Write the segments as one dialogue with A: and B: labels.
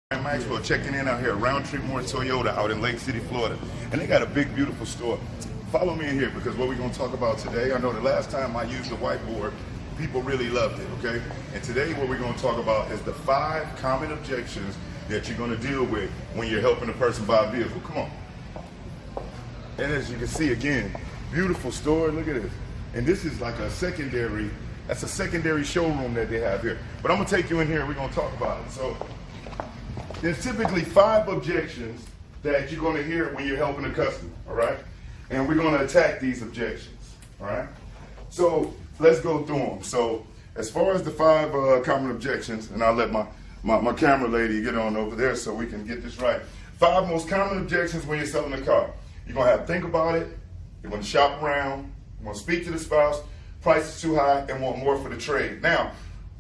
A: Maxwell checking in out here at Roundtree Moore Toyota out in Lake City, Florida. And they got a big, beautiful store. Follow me in here because what we're going to talk about today, I know the last time I used the whiteboard, people really loved it, okay? And today what we're going to talk about is the 5 common objections that you're going to deal with when you're helping a person buy a vehicle. Come on. And as you can see, again, beautiful store. Look at this. And this is like a secondary, that's a secondary showroom that they have here. But I'm going to take you in here and we're going to talk about it. So there's typically 5 objections that you're going to hear when you're helping a customer, all right? And we're going to attack these objections, all right? So let's go through them. So as far as the 5 common objections, and I'll let my camera lady get on over there so we can get this right. 5 most common objections when you're selling a car. You're going to have to think about it, you're going to shop around, you're going to speak to the spouse, price is too high, and want more for the trade. Now,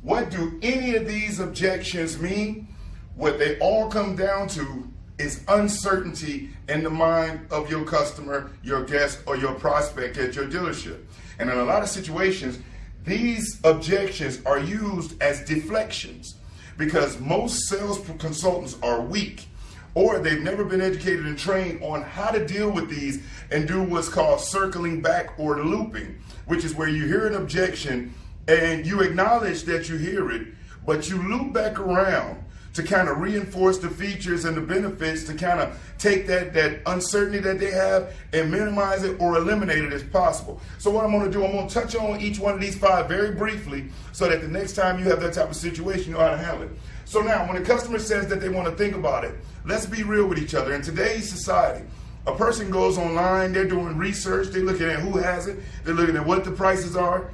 A: what do any of these objections mean? What they all come down to is uncertainty in the mind of your customer, your guest, or your prospect at your dealership. And in a lot of situations, these objections are used as deflections because most sales consultants are weak or they've never been educated and trained on how to deal with these and do what's called circling back or looping, which is where you hear an objection and you acknowledge that you hear it, but you loop back around to kind of reinforce the features and the benefits to kind of take that uncertainty that they have and minimize it or eliminate it as possible. So what I'm going to do, I'm going to touch on each one of these 5 very briefly so that the next time you have that type of situation, you know how to handle it. So now, when a customer says that they want to think about it, let's be real with each other. In today's society, a person goes online, they're doing research, they're looking at who has it, they're looking at what the prices are,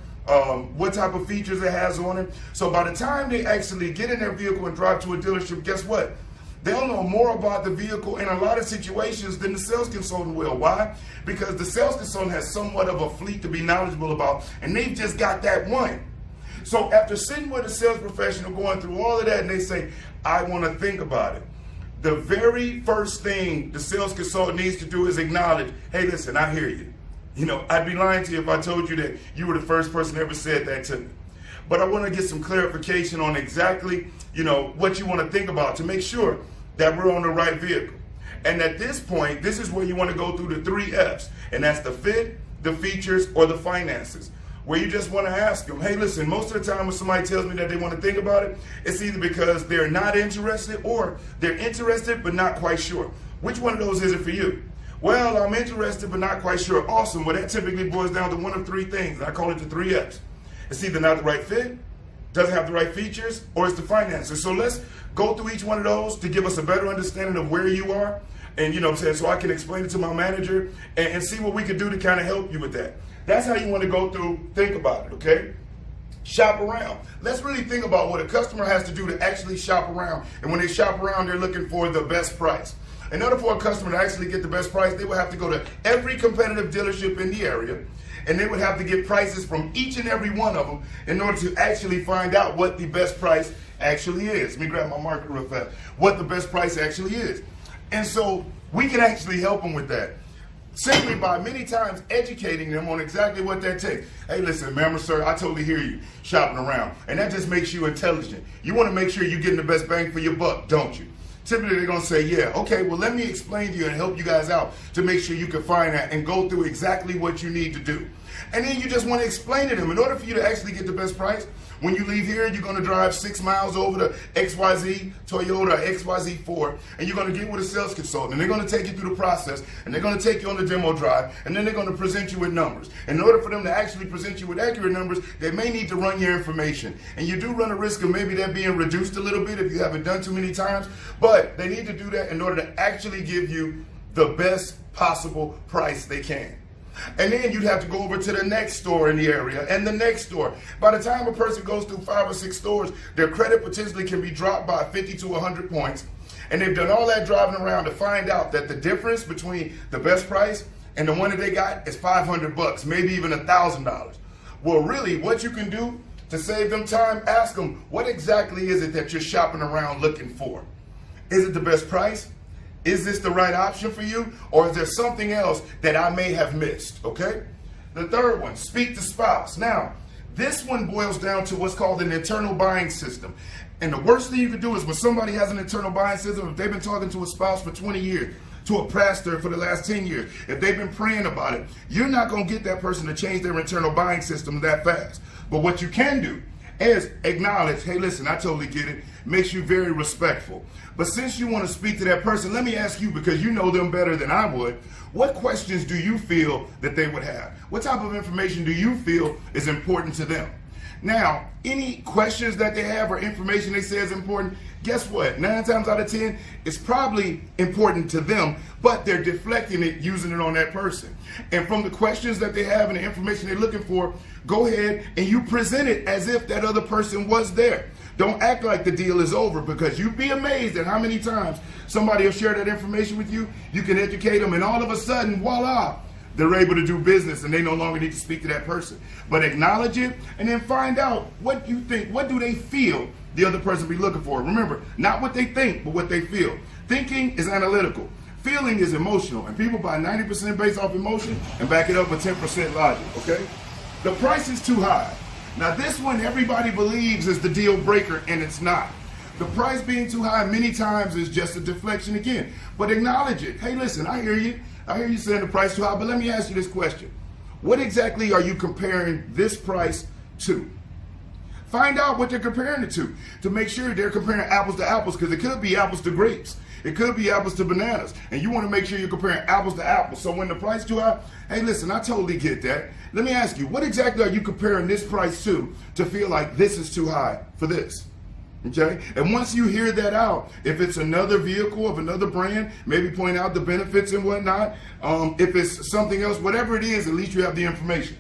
A: what type of features it has on it. So by the time they actually get in their vehicle and drive to a dealership, guess what? They'll know more about the vehicle in a lot of situations than the sales consultant will. Why? Because the sales consultant has somewhat of a fleet to be knowledgeable about, and they've just got that one. So after sitting with a sales professional going through all of that and they say, I want to think about it, the very first thing the sales consultant needs to do is acknowledge, hey, listen, I hear you. You know, I'd be lying to you if I told you that you were the first person that ever said that to me. But I want to get some clarification on exactly, you know, what you want to think about to make sure that we're on the right vehicle. And at this point, this is where you want to go through the 3 F's. And that's the fit, the features, or the finances. Where you just want to ask them, hey, listen, most of the time when somebody tells me that they want to think about it, it's either because they're not interested or they're interested but not quite sure. Which one of those is it for you? Well, I'm interested but not quite sure. Awesome. Well, that typically boils down to one of 3 things. I call it the 3 F's. It's either not the right fit, doesn't have the right features, or it's the finances. So let's go through each one of those to give us a better understanding of where you are. And, you know what I'm saying, so I can explain it to my manager and see what we can do to kind of help you with that. That's how you want to go through, think about it, okay? Shop around. Let's really think about what a customer has to do to actually shop around. And when they shop around, they're looking for the best price. In order for a customer to actually get the best price, they would have to go to every competitive dealership in the area, and they would have to get prices from each and every one of them in order to actually find out what the best price actually is. Let me grab my marker real fast. What the best price actually is. And so we can actually help them with that simply by many times educating them on exactly what that takes. Hey, listen, ma'am or sir, I totally hear you shopping around, and that just makes you intelligent. You want to make sure you're getting the best bang for your buck, don't you? Typically, they're going to say, yeah, okay, well, let me explain to you and help you guys out to make sure you can find that and go through exactly what you need to do. And then you just want to explain to them, in order for you to actually get the best price, when you leave here, you're going to drive 6 miles over to XYZ Toyota, XYZ Ford, and you're going to get with a sales consultant, and they're going to take you through the process, and they're going to take you on the demo drive, and then they're going to present you with numbers. And in order for them to actually present you with accurate numbers, they may need to run your information. And you do run a risk of maybe that being reduced a little bit if you haven't done too many times, but they need to do that in order to actually give you the best possible price they can. And then you'd have to go over to the next store in the area and the next store. By the time a person goes through 5 or 6 stores, their credit potentially can be dropped by 50 to 100 points. And they've done all that driving around to find out that the difference between the best price and the one that they got is $500, maybe even $1,000. Well, really, what you can do to save them time, ask them, what exactly is it that you're shopping around looking for? Is it the best price? Is this the right option for you? Or is there something else that I may have missed? Okay? The third one, speak to spouse. Now, this one boils down to what's called an internal buying system. And the worst thing you can do is when somebody has an internal buying system, if they've been talking to a spouse for 20 years, to a pastor for the last 10 years, if they've been praying about it, you're not going to get that person to change their internal buying system that fast. But what you can do is acknowledge, hey, listen, I totally get it. Makes you very respectful. But since you want to speak to that person, let me ask you, because you know them better than I would, what questions do you feel that they would have? What type of information do you feel is important to them? Now, any questions that they have or information they say is important, guess what? 9 times out of 10, it's probably important to them, but they're deflecting it, using it on that person. And from the questions that they have and the information they're looking for, go ahead and you present it as if that other person was there. Don't act like the deal is over, because you'd be amazed at how many times somebody will share that information with you. You can educate them, and all of a sudden, voila, they're able to do business and they no longer need to speak to that person. But acknowledge it and then find out what you think, what do they feel the other person be looking for. Remember, not what they think, but what they feel. Thinking is analytical. Feeling is emotional, and people buy 90% based off emotion and back it up with 10% logic, okay? The price is too high. Now this one everybody believes is the deal breaker, and it's not. The price being too high many times is just a deflection again. But acknowledge it. Hey, listen, I hear you. I hear you saying the price too high, but let me ask you this question. What exactly are you comparing this price to? Find out what they're comparing it to make sure they're comparing apples to apples, because it could be apples to grapes. It could be apples to bananas, and you want to make sure you're comparing apples to apples. So when the price is too high, hey, listen, I totally get that. Let me ask you, what exactly are you comparing this price to feel like this is too high for this? Okay, and once you hear that out, if it's another vehicle of another brand, maybe point out the benefits and whatnot. If it's something else, whatever it is, at least you have the information.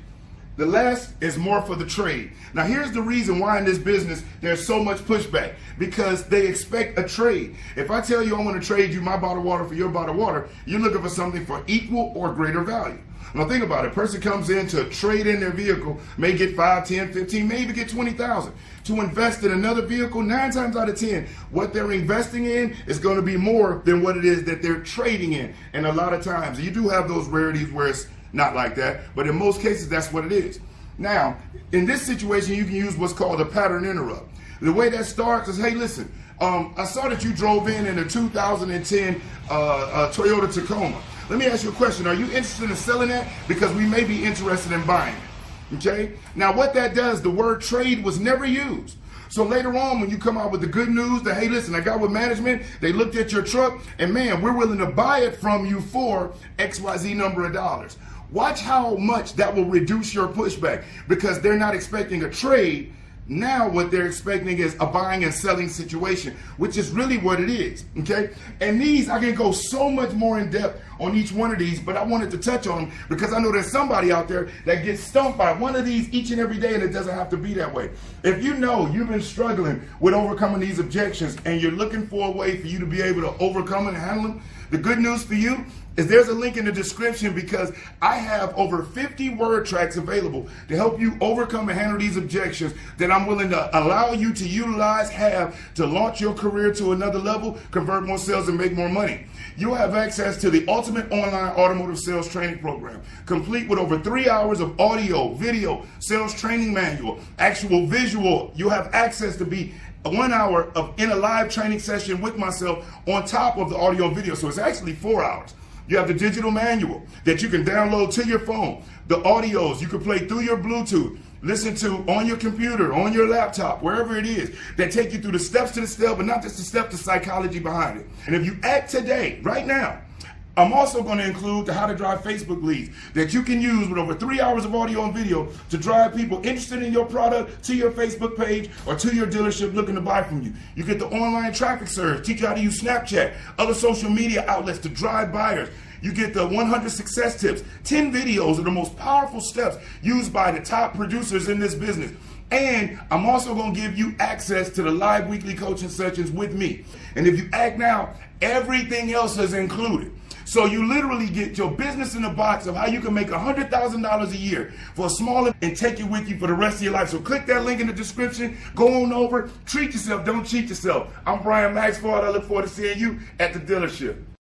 A: The last is more for the trade. Now here's the reason why in this business there's so much pushback, because they expect a trade. If I tell you I want to trade you my bottled water for your bottled water, you're looking for something for equal or greater value. Now think about it. A person comes in to trade in their vehicle, may get 5, 10, 15, may even get 20,000. To invest in another vehicle, 9 times out of 10, what they're investing in is going to be more than what it is that they're trading in. And a lot of times, you do have those rarities where it's not like that, but in most cases, that's what it is. Now, in this situation, you can use what's called a pattern interrupt. The way that starts is, hey, listen, I saw that you drove in a 2010 Toyota Tacoma. Let me ask you a question. Are you interested in selling that? Because we may be interested in buying it. Okay? Now, what that does, the word trade was never used. So later on, when you come out with the good news that, hey, listen, I got with management, they looked at your truck, and man, we're willing to buy it from you for XYZ number of dollars. Watch how much that will reduce your pushback, because they're not expecting a trade. Now what they're expecting is a buying and selling situation, which is really what it is, okay? And these, I can go so much more in depth on each one of these, but I wanted to touch on them because I know there's somebody out there that gets stumped by one of these each and every day, and it doesn't have to be that way. If you know you've been struggling with overcoming these objections and you're looking for a way for you to be able to overcome and handle them, the good news for you is there's a link in the description, because I have over 50 word tracks available to help you overcome and handle these objections that I'm willing to allow you to utilize, have to launch your career to another level, convert more sales, and make more money. You'll have access to the ultimate online automotive sales training program, complete with over 3 hours of audio, video, sales training manual, actual visual. You'll have access to be 1 hour in a live training session with myself on top of the audio and video. So it's actually 4 hours. You have the digital manual that you can download to your phone. The audios you can play through your Bluetooth, listen to on your computer, on your laptop, wherever it is, that take you through the steps to the step, but not just the step, the psychology behind it. And if you act today, right now, I'm also going to include the How to Drive Facebook leads that you can use with over 3 hours of audio and video to drive people interested in your product to your Facebook page or to your dealership looking to buy from you. You get the online traffic surge, teach you how to use Snapchat, other social media outlets to drive buyers. You get the 100 success tips, 10 videos of the most powerful steps used by the top producers in this business. And I'm also going to give you access to the live weekly coaching sessions with me. And if you act now, everything else is included. So you literally get your business in a box of how you can make $100,000 a year for a smaller and take it with you for the rest of your life. So click that link in the description. Go on over. Treat yourself. Don't cheat yourself. I'm Brian Maxwell. I look forward to seeing you at the dealership.